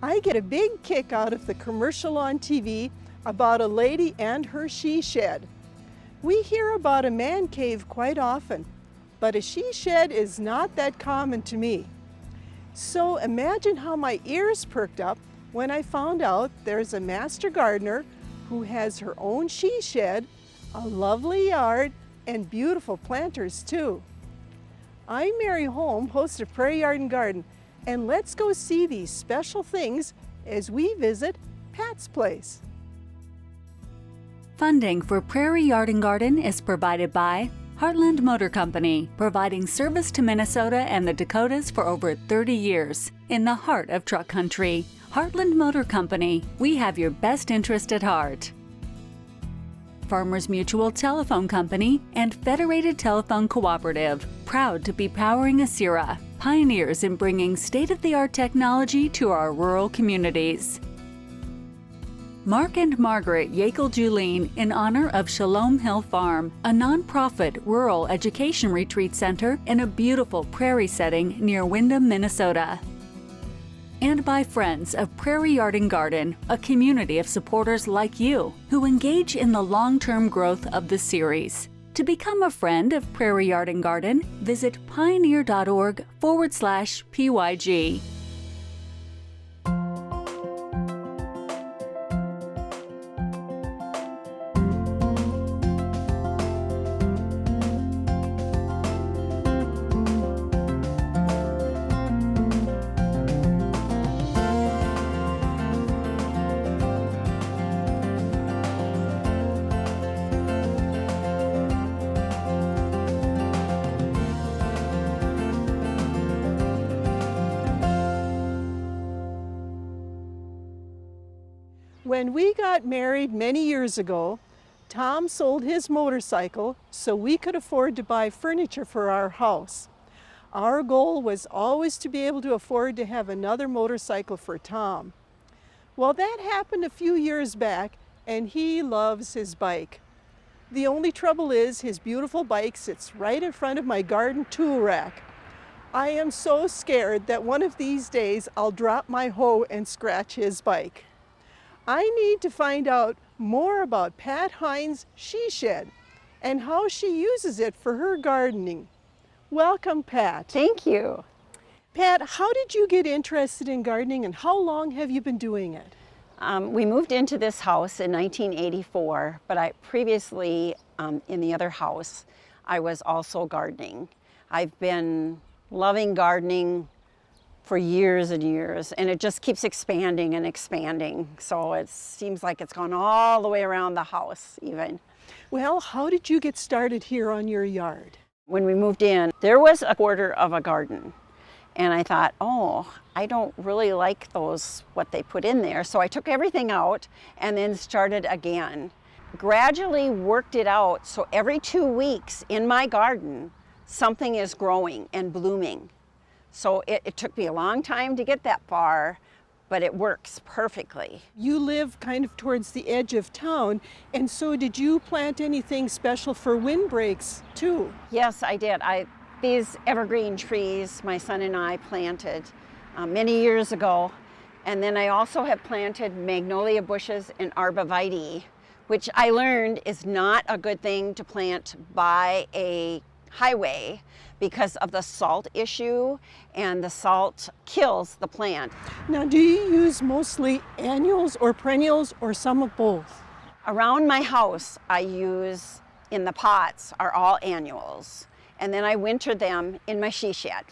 I get a big kick out of the commercial on TV about a lady and her she shed. We hear about a man cave quite often, but a she shed is not that common to me. So imagine how my ears perked up when I found out there's a master gardener who has her own she shed, a lovely yard, and beautiful planters too. I'm Mary Holm, host of Prairie Yard and Garden, and let's go see these special things as we visit Pat's place. Funding for Prairie Yard and Garden is provided by Heartland Motor Company, providing service to Minnesota and the Dakotas for over 30 years, in the heart of truck country. Heartland Motor Company, we have your best interest at heart. Farmers Mutual Telephone Company and Federated Telephone Cooperative, proud to be powering Asira, pioneers in bringing state-of-the-art technology to our rural communities. Mark and Margaret Yakel-Julien in honor of Shalom Hill Farm, a nonprofit rural education retreat center in a beautiful prairie setting near Windham, Minnesota. And by friends of Prairie Yard and Garden, a community of supporters like you who engage in the long-term growth of the series. To become a friend of Prairie Yard and Garden, visit pioneer.org/PYG. When we got married many years ago, Tom sold his motorcycle so we could afford to buy furniture for our house. Our goal was always to be able to afford to have another motorcycle for Tom. Well, that happened a few years back, and he loves his bike. The only trouble is his beautiful bike sits right in front of my garden tool rack. I am so scared that one of these days I'll drop my hoe and scratch his bike. I need to find out more about Pat Hines' she shed and how she uses it for her gardening. Welcome, Pat. Thank you. Pat, how did you get interested in gardening and how long have you been doing it? We moved into this house in 1984, but I previously, in the other house, I was also gardening. I've been loving gardening for years and years, and it just keeps expanding and expanding. So it seems like it's gone all the way around the house even. Well, how did you get started here on your yard? When we moved in, there was a quarter of a garden. And I thought, oh, I don't really like those, what they put in there. So I took everything out and then started again. Gradually worked it out. So every 2 weeks in my garden, something is growing and blooming. So it took me a long time to get that far, but it works perfectly. You live kind of towards the edge of town, and so did you plant anything special for windbreaks too? Yes, I did. These evergreen trees my son and I planted many years ago, and then I also have planted magnolia bushes and arborvitae, which I learned is not a good thing to plant by a highway because of the salt issue, and the salt kills the plant. Now, do you use mostly annuals or perennials or some of both? Around my house, I use, in the pots, are all annuals, and then I winter them in my she shed.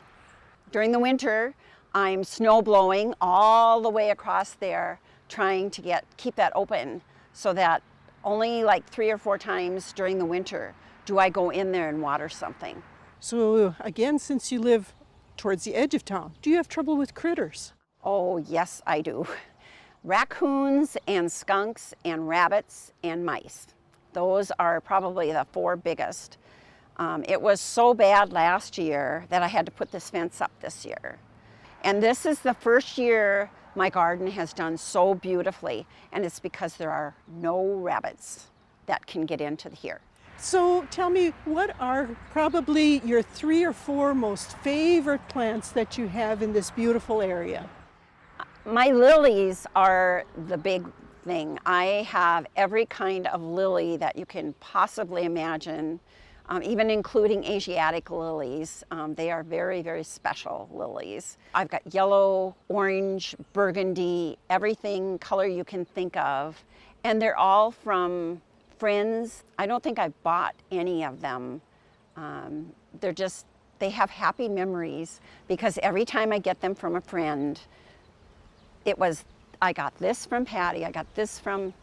During the winter, I'm snow blowing all the way across there, trying to keep that open so that only like 3 or 4 times during the winter do I go in there and water something. So again, since you live towards the edge of town, do you have trouble with critters? Oh, yes, I do. Raccoons and skunks and rabbits and mice. Those are probably the 4 biggest. It was so bad last year that I had to put this fence up this year. And this is the first year my garden has done so beautifully, and it's because there are no rabbits that can get into here. So tell me, what are probably your 3 or 4 most favorite plants that you have in this beautiful area? My lilies are the big thing. I have every kind of lily that you can possibly imagine, even including Asiatic lilies. They are very, very special lilies. I've got yellow, orange, burgundy, everything color you can think of. And they're all from friends. I don't think I bought any of them. They have happy memories because every time I get them from a friend, I got this from Patty, I got this from,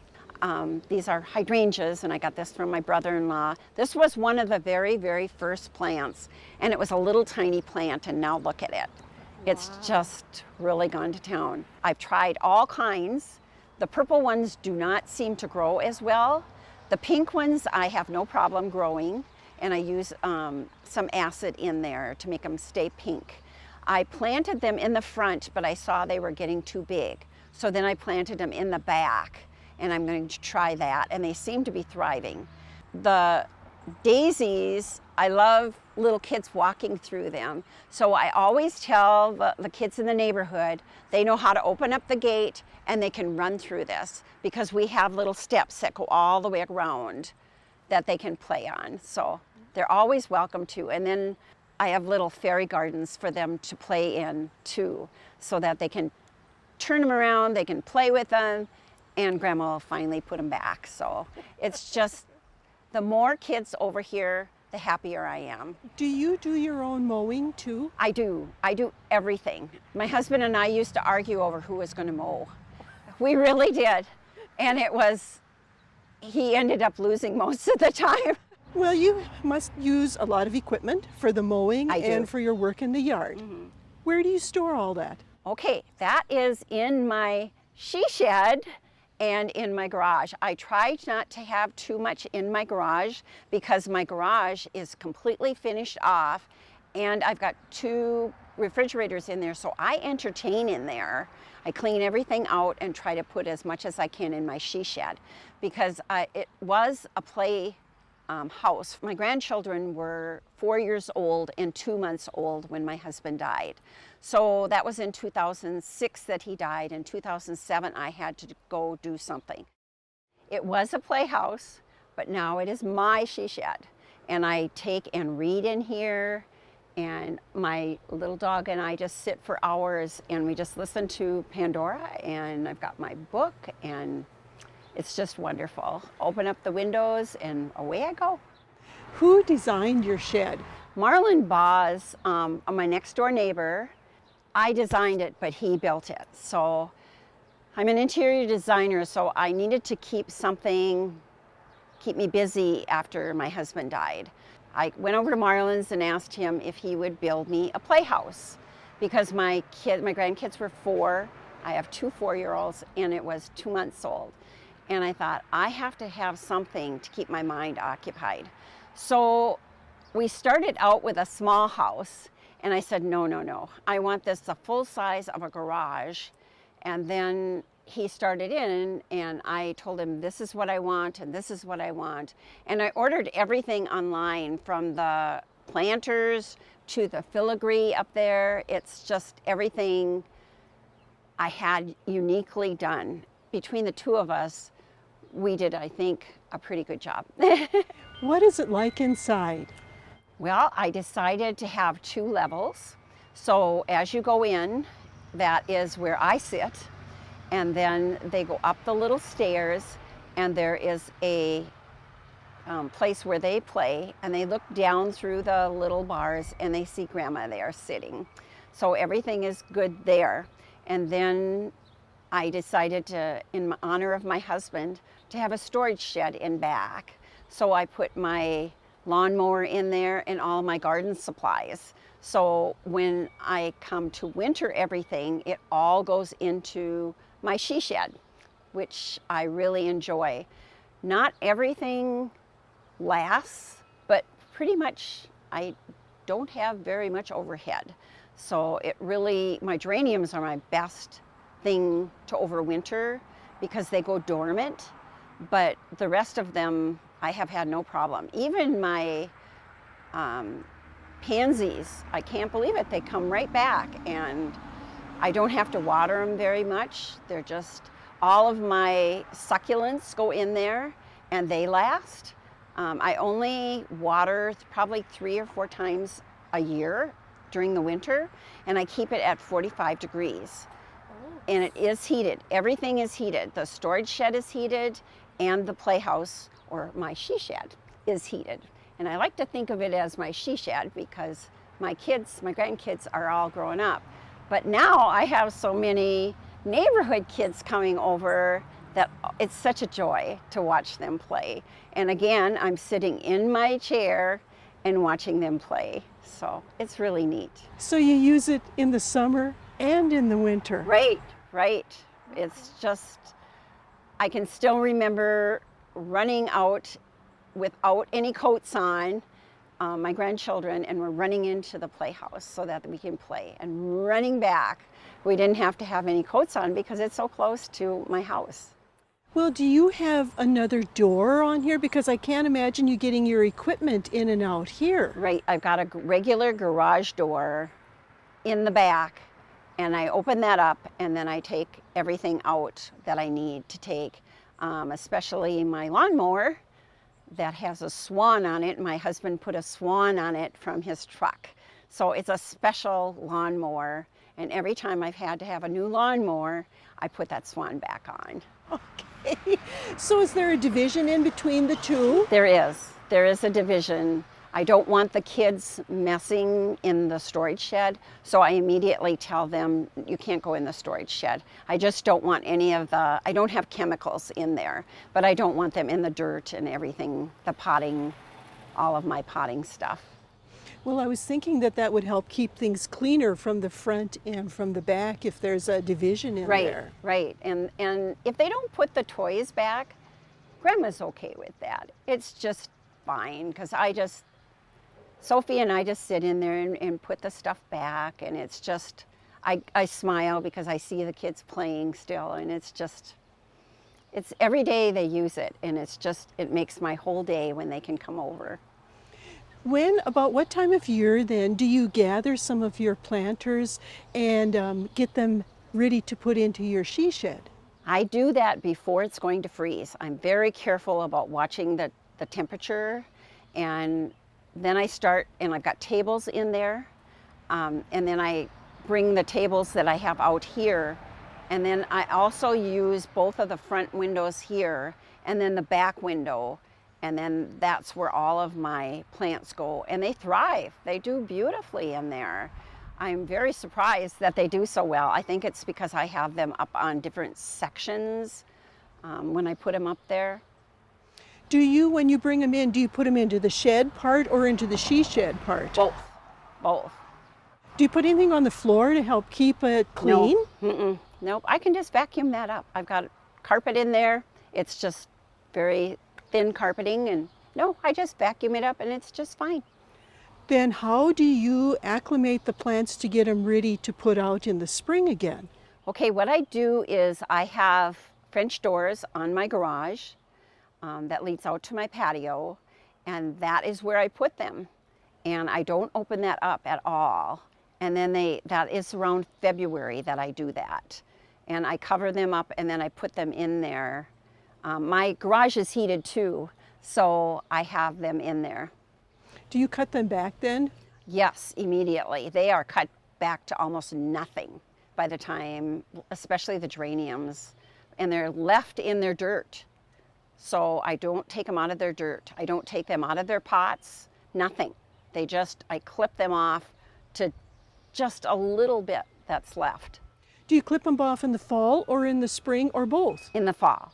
these are hydrangeas, and I got this from my brother-in-law. This was one of the very, very first plants, and it was a little tiny plant, and now look at it. It's just really gone to town. I've tried all kinds. The purple ones do not seem to grow as well. The pink ones I have no problem growing, and I use some acid in there to make them stay pink. I planted them in the front, but I saw they were getting too big. So then I planted them in the back, and I'm going to try that, and they seem to be thriving. The daisies, I love little kids walking through them. So I always tell the kids in the neighborhood, they know how to open up the gate and they can run through this because we have little steps that go all the way around that they can play on. So they're always welcome to. And then I have little fairy gardens for them to play in too, so that they can turn them around, they can play with them, and Grandma will finally put them back. So it's just, the more kids over here, the happier I am. Do you do your own mowing too? I do everything. My husband and I used to argue over who was going to mow. We really did. And he ended up losing most of the time. Well, you must use a lot of equipment for the mowing and for your work in the yard. Mm-hmm. Where do you store all that? Okay, that is in my she shed and in my garage. I tried not to have too much in my garage because my garage is completely finished off and I've got 2 refrigerators in there, so I entertain in there. I clean everything out and try to put as much as I can in my she shed because it was a play house. My grandchildren were 4 years old and 2 months old when my husband died. So that was in 2006 that he died. In 2007, I had to go do something. It was a playhouse, but now it is my she shed. And I take and read in here, and my little dog and I just sit for hours and we just listen to Pandora, and I've got my book, and it's just wonderful. Open up the windows and away I go. Who designed your shed? Marlon Boz, my next door neighbor. I designed it, but he built it. So I'm an interior designer, so I needed to keep me busy after my husband died. I went over to Marlon's and asked him if he would build me a playhouse because my grandkids were 4. I have 2 4-year-olds, and it was 2 months old. And I thought, I have to have something to keep my mind occupied. So we started out with a small house, and I said, no, I want this the full size of a garage. And then he started in, and I told him, this is what I want, and this is what I want. And I ordered everything online, from the planters to the filigree up there. It's just everything I had uniquely done. Between the 2 of us, we did, I think, a pretty good job. What is it like inside? Well, I decided to have 2 levels. So as you go in, that is where I sit. And then they go up the little stairs, and there is a place where they play, and they look down through the little bars and they see Grandma there sitting. So everything is good there. And then I decided to, in honor of my husband, to have a storage shed in back. So I put my lawnmower in there and all my garden supplies. So when I come to winter everything, it all goes into my she shed, which I really enjoy. Not everything lasts, but pretty much I don't have very much overhead. So it really, my geraniums are my best thing to overwinter because they go dormant, but the rest of them I have had no problem. Even my pansies, I can't believe it, they come right back, and I don't have to water them very much. They're just, all of my succulents go in there and they last. I only water probably 3 or 4 times a year during the winter, and I keep it at 45 degrees. And it is heated. Everything is heated. The storage shed is heated, and the playhouse, or my she shed, is heated. And I like to think of it as my she shed because my grandkids are all grown up. But now I have so many neighborhood kids coming over that it's such a joy to watch them play. And again, I'm sitting in my chair and watching them play. So it's really neat. So you use it in the summer and in the winter. Right, right. It's just, I can still remember running out without any coats on, my grandchildren, and we're running into the playhouse so that we can play, and running back. We didn't have to have any coats on because it's so close to my house. Well, do you have another door on here? Because I can't imagine you getting your equipment in and out here. Right, I've got a regular garage door in the back, and I open that up and then I take everything out that I need to take, especially my lawnmower that has a swan on it. My husband put a swan on it from his truck. So it's a special lawnmower, and every time I've had to have a new lawnmower, I put that swan back on. Okay. So is there a division in between the two? There is a division. I don't want the kids messing in the storage shed, so I immediately tell them, you can't go in the storage shed. I just don't want any of the, I don't have chemicals in there, but I don't want them in the dirt and everything, the potting, all of my potting stuff. Well, I was thinking that that would help keep things cleaner from the front and from the back if there's a division in there. Right. And if they don't put the toys back, Grandma's okay with that. It's just fine, because Sophie and I just sit in there and put the stuff back, and it's just, I smile because I see the kids playing still, and it's every day they use it, and it makes my whole day when they can come over. About what time of year then do you gather some of your planters and get them ready to put into your she shed? I do that before it's going to freeze. I'm very careful about watching the temperature, and then I start, and I've got tables in there, and then I bring the tables that I have out here, and then I also use both of the front windows here and then the back window, and then that's where all of my plants go, and they thrive. They do beautifully in there. I'm very surprised that they do so well. I think it's because I have them up on different sections when I put them up there. Do you, when you bring them in, do you put them into the shed part or into the she shed part? Both. Do you put anything on the floor to help keep it clean? No, nope. I can just vacuum that up. I've got carpet in there. It's just very thin carpeting, and no, I just vacuum it up and it's just fine. Then how do you acclimate the plants to get them ready to put out in the spring again? Okay, what I do is I have French doors on my garage that leads out to my patio, and that is where I put them. And I don't open that up at all. And then that is around February that I do that. And I cover them up and then I put them in there. My garage is heated too, so I have them in there. Do you cut them back then? Yes, immediately. They are cut back to almost nothing by the time, especially the geraniums, and they're left in their dirt. So I don't take them out of their dirt. I don't take them out of their pots, nothing. I clip them off to just a little bit that's left. Do you clip them off in the fall or in the spring or both? In the fall.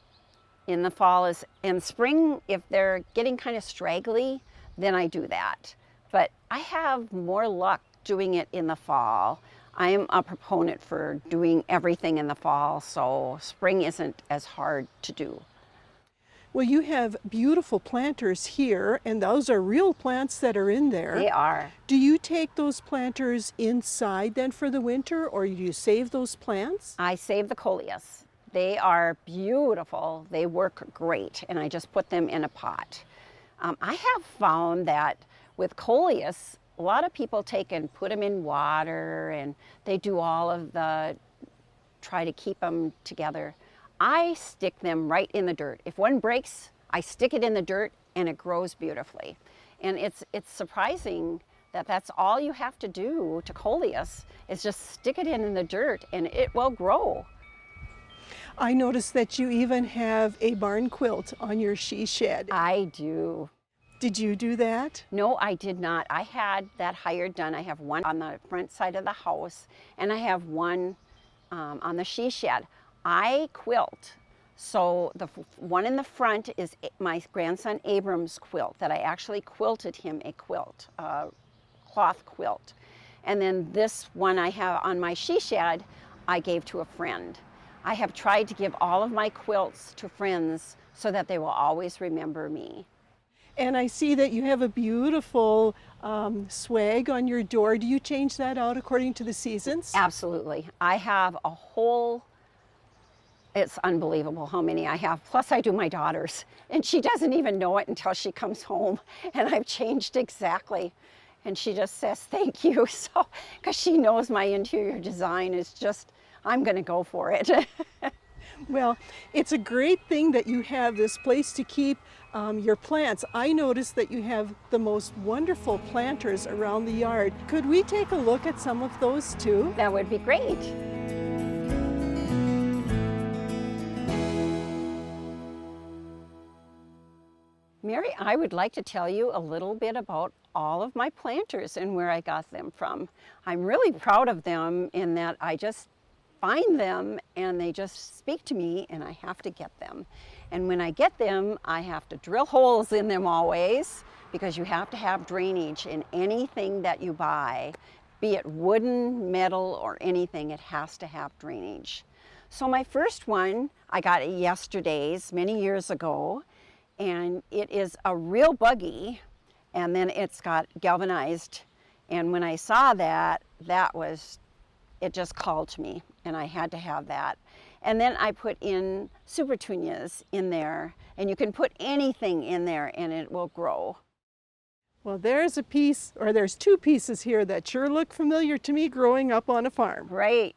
In the fall and spring, if they're getting kind of straggly, then I do that. But I have more luck doing it in the fall. I am a proponent for doing everything in the fall, so spring isn't as hard to do. Well, you have beautiful planters here, and those are real plants that are in there. They are. Do you take those planters inside then for the winter, or do you save those plants? I save the coleus. They are beautiful. They work great, and I just put them in a pot. I have found that with coleus, A lot of people take and put them in water, and they do all of the, try to keep them together. I stick them right in the dirt. If one breaks, I stick it in the dirt and it grows beautifully. And it's surprising that that's all you have to do to coleus, is just stick it in the dirt and it will grow. I noticed that you even have a barn quilt on your she shed. I do. Did you do that? No, I did not. I had that hired done. I have one on the front side of the house, and I have one on the she shed. I quilt. So the one in the front is my grandson Abram's quilt that I actually quilted him a quilt, a cloth quilt. And then this one I have on my she shed, I gave to a friend. I have tried to give all of my quilts to friends so that they will always remember me. And I see that you have a beautiful swag on your door. Do you change that out according to the seasons? Absolutely. I have a whole, it's unbelievable how many I have. Plus I do my daughter's, and she doesn't even know it until she comes home, and I've changed exactly. And she just says, thank you. So, because she knows my interior design is just, I'm gonna go for it. Well, it's a great thing that you have this place to keep your plants. I noticed that you have the most wonderful planters around the yard. Could we take a look at some of those too? That would be great. Mary, I would like to tell you a little bit about all of my planters and where I got them from. I'm really proud of them in that I just find them and they just speak to me, and I have to get them. And when I get them, I have to drill holes in them always, because you have to have drainage in anything that you buy, be it wooden, metal, or anything, it has to have drainage. So my first one, I got it yesterday's, many years ago, and it is a real buggy, and then it's got galvanized. And when I saw that, it just called to me, and I had to have that. And then I put in super petunias in there, and you can put anything in there and it will grow. Well, there's a piece, or there's two pieces here that sure look familiar to me growing up on a farm. Right.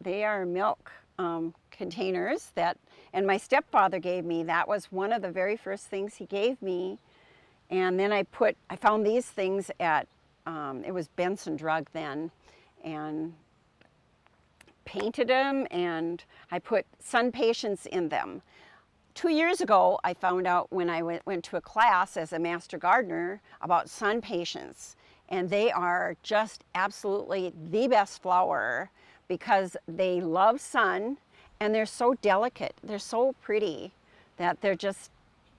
They are milk containers and my stepfather gave me. That was one of the very first things he gave me. And then I found these things at, it was Benson Drug then, and painted them, and I put sun patience in them. 2 years ago, I found out when I went to a class as a master gardener about sun patience, and they are just absolutely the best flower because they love sun and they're so delicate. They're so pretty that they're just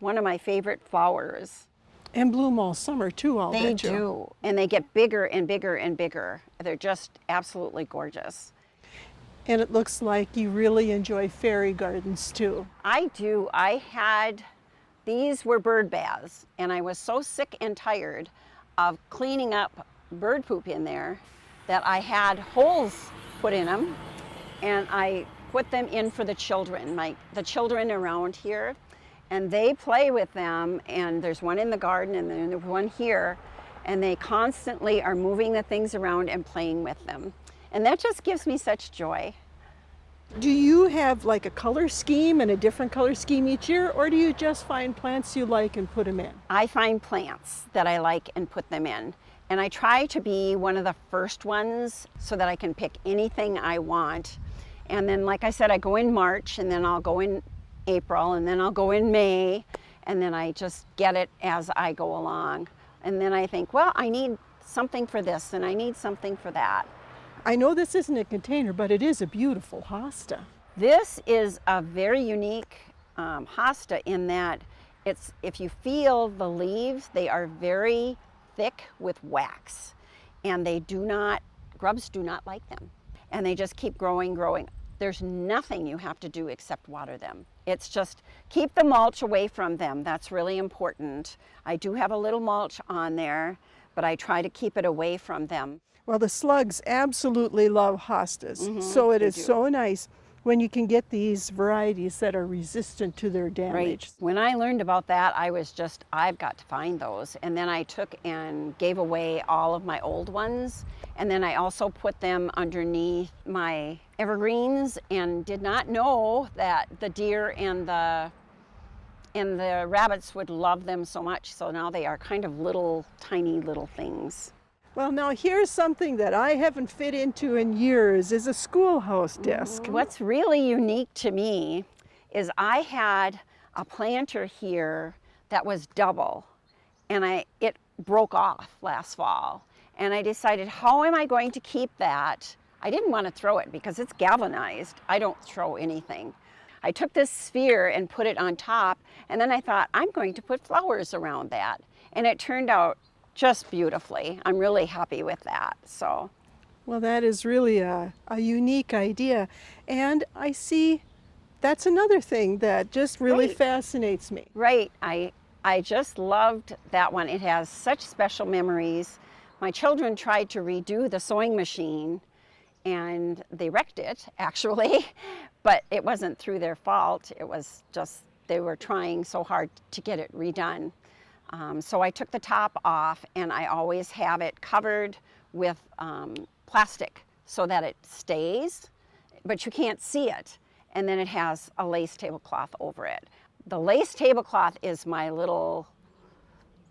one of my favorite flowers. And bloom all summer too, I'll bet you. They do, and they get bigger and bigger and bigger. They're just absolutely gorgeous. And it looks like you really enjoy fairy gardens too. I do. These were bird baths, and I was so sick and tired of cleaning up bird poop in there that I had holes put in them, and I put them in for the children, the children around here, and they play with them, and there's one in the garden and then there's one here, and they constantly are moving the things around and playing with them. And that just gives me such joy. Do you have like a color scheme and a different color scheme each year, or do you just find plants you like and put them in? I find plants that I like and put them in. And I try to be one of the first ones so that I can pick anything I want. And then, like I said, I go in March, and then I'll go in April, and then I'll go in May, and then I just get it as I go along. And then I think, well, I need something for this, and I need something for that. I know this isn't a container, but it is a beautiful hosta. This is a very unique hosta in that if you feel the leaves, they are very thick with wax, and grubs do not like them. And they just keep growing. There's nothing you have to do except water them. It's just keep the mulch away from them. That's really important. I do have a little mulch on there, but I try to keep it away from them. Well, the slugs absolutely love hostas, so it is so nice when you can get these varieties that are resistant to their damage. Right. When I learned about that, I was just, I've got to find those. And then I took and gave away all of my old ones. And then I also put them underneath my evergreens and did not know that the deer and the rabbits would love them so much. So now they are kind of little, tiny little things. Well, now here's something that I haven't fit into in years is a schoolhouse desk. What's really unique to me is I had a planter here that was double, and it broke off last fall. And I decided, how am I going to keep that? I didn't want to throw it because it's galvanized. I don't throw anything. I took this sphere and put it on top, and then I thought, I'm going to put flowers around that. And it turned out just beautifully. I'm really happy with that. So, Well, that is really a unique idea. And I see that's another thing that just really Right. fascinates me. right, I just loved that one. It has such special memories. My children tried to redo the sewing machine, and they wrecked it, actually, but it wasn't through their fault. It was just they were trying so hard to get it redone. So I took the top off, and I always have it covered with plastic so that it stays, but you can't see it. And then it has a lace tablecloth over it. The lace tablecloth is my little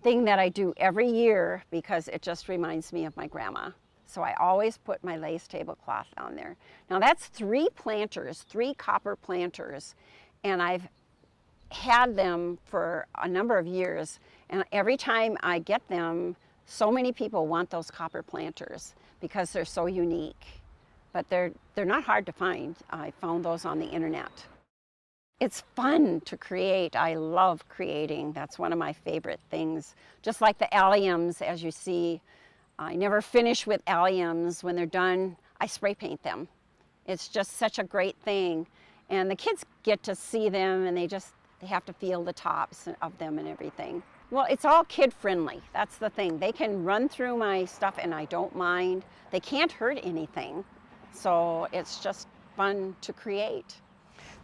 thing that I do every year because it just reminds me of my grandma. So I always put my lace tablecloth on there. Now that's 3 planters, 3 copper planters, and I've had them for a number of years, and every time I get them, so many people want those copper planters because they're so unique. But they're not hard to find. I found those on the internet. It's fun to create. I love creating. That's one of my favorite things. Just like the alliums, as you see, I never finish with alliums. When they're done, I spray paint them. It's just such a great thing. And the kids get to see them, and they have to feel the tops of them and everything. Well, it's all kid friendly. That's the thing. They can run through my stuff and I don't mind. They can't hurt anything. So it's just fun to create.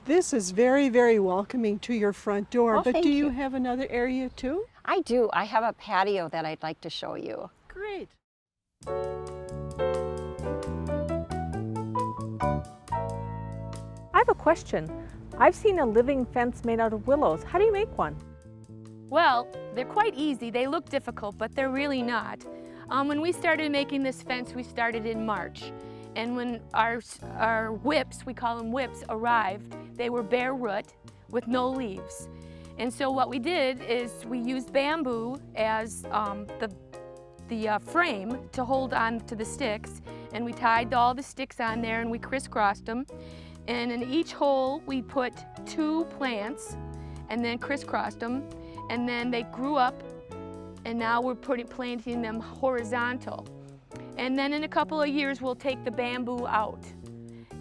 This is very, very welcoming to your front door. Oh, but thank do you you. have another area too? I do. I have a patio that I'd like to show you. Great. I have a question. I've seen a living fence made out of willows. How do you make one? Well, they're quite easy. They look difficult, but they're really not. When we started making this fence, we started in March. And when our whips, we call them whips, arrived, they were bare root with no leaves. And so what we did is we used bamboo as the frame to hold on to the sticks, and we tied all the sticks on there and we crisscrossed them. And in each hole we put 2 plants and then crisscrossed them, and then they grew up, and now we're planting them horizontal. And then in a couple of years we'll take the bamboo out,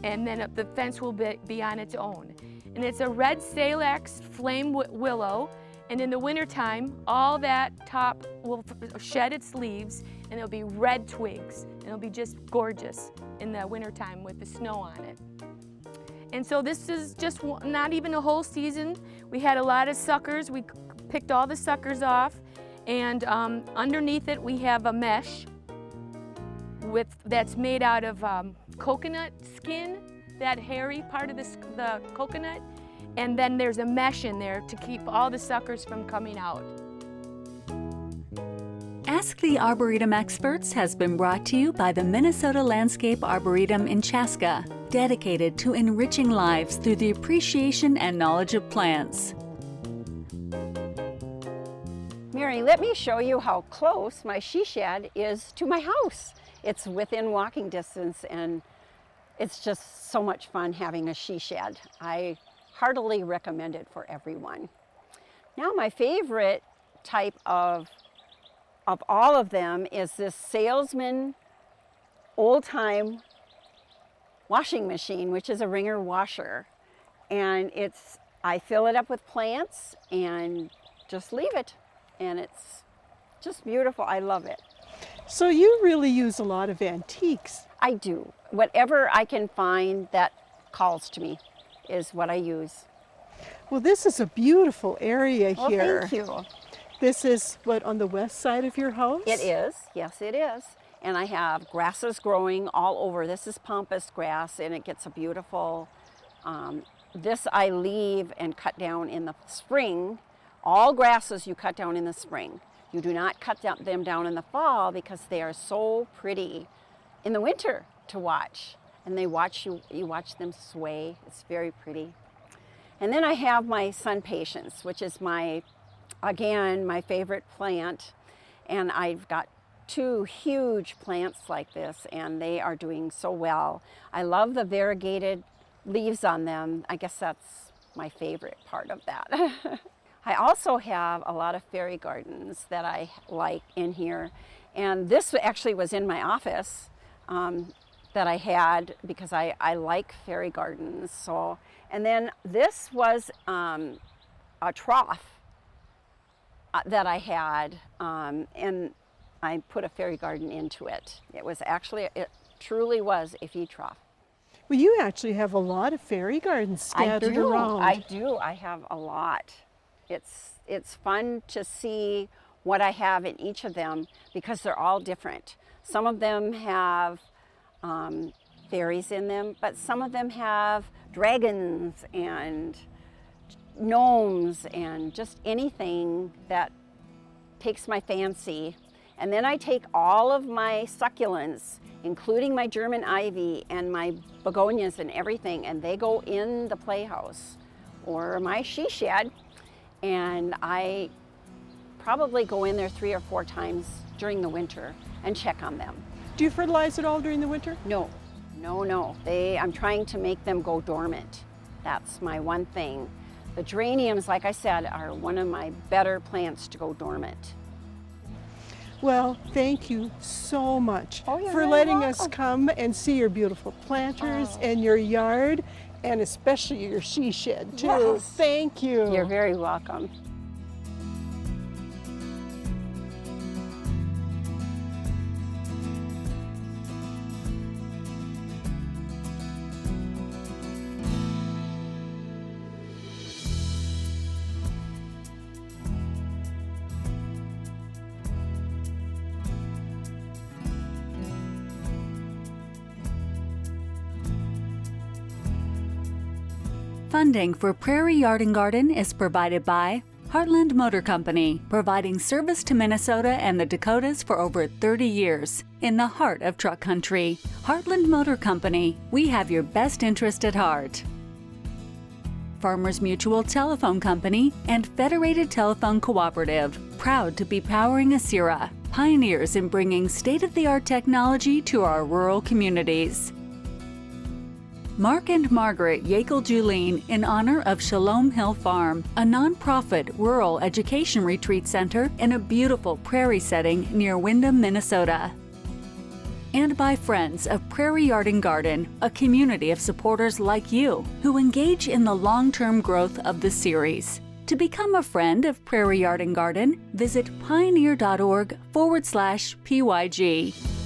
and then the fence will be on its own. And it's a red Salix flame willow, and in the wintertime all that top will shed its leaves and there'll be red twigs, and it'll be just gorgeous in the wintertime with the snow on it. And so this is just not even a whole season. We had a lot of suckers. We picked all the suckers off, and underneath it we have a mesh that's made out of coconut skin, that hairy part of the coconut, and then there's a mesh in there to keep all the suckers from coming out. Ask the Arboretum Experts has been brought to you by the Minnesota Landscape Arboretum in Chaska, dedicated to enriching lives through the appreciation and knowledge of plants. Mary, let me show you how close my she shed is to my house. It's within walking distance, and it's just so much fun having a she shed. I heartily recommend it for everyone. Now, my favorite type of all of them is this Salesman old-time washing machine, which is a wringer washer. And I fill it up with plants and just leave it. And it's just beautiful. I love it. So you really use a lot of antiques. I do. Whatever I can find that calls to me is what I use. Well, this is a beautiful area Well, here. thank you. This is what, on the west side of your house? It is, yes it is. And I have grasses growing all over. This is pampas grass and it gets a beautiful, this I leave and cut down in the spring. All grasses you cut down in the spring. You do not cut them down in the fall because they are so pretty in the winter to watch. And they watch you watch them sway. It's very pretty. And then I have my sun patience, which is again, my favorite plant. And I've got 2 huge plants like this, and they are doing so well. I love the variegated leaves on them. I guess that's my favorite part of that. I also have a lot of fairy gardens that I like in here. And this actually was in my office that I had because I like fairy gardens. So, and then this was a trough that I had, and I put a fairy garden into it. It truly was a feed trough. Well, you actually have a lot of fairy gardens scattered around. I do. I have a lot. It's fun to see what I have in each of them because they're all different. Some of them have fairies in them, but some of them have dragons and gnomes and just anything that takes my fancy. And then I take all of my succulents, including my German ivy and my begonias and everything, and they go in the playhouse or my she shed, and I probably go in there 3 or 4 times during the winter and check on them. Do you fertilize it all during the winter? No. I'm trying to make them go dormant. That's my one thing. The geraniums, like I said, are one of my better plants to go dormant. Well, thank you so much Oh, you're for very letting us welcome. come and see your beautiful planters and your yard, and especially your she shed too. Yes. Thank you. You're very welcome. Funding for Prairie Yard and Garden is provided by Heartland Motor Company, providing service to Minnesota and the Dakotas for over 30 years. In the heart of truck country, Heartland Motor Company, we have your best interest at heart. Farmers Mutual Telephone Company and Federated Telephone Cooperative, proud to be powering Asira, pioneers in bringing state-of-the-art technology to our rural communities. Mark and Margaret Yakel-Julien in honor of Shalom Hill Farm, a nonprofit rural education retreat center in a beautiful prairie setting near Windham, Minnesota. And by friends of Prairie Yard and Garden, a community of supporters like you who engage in the long-term growth of the series. To become a friend of Prairie Yard and Garden, visit pioneer.org/PYG.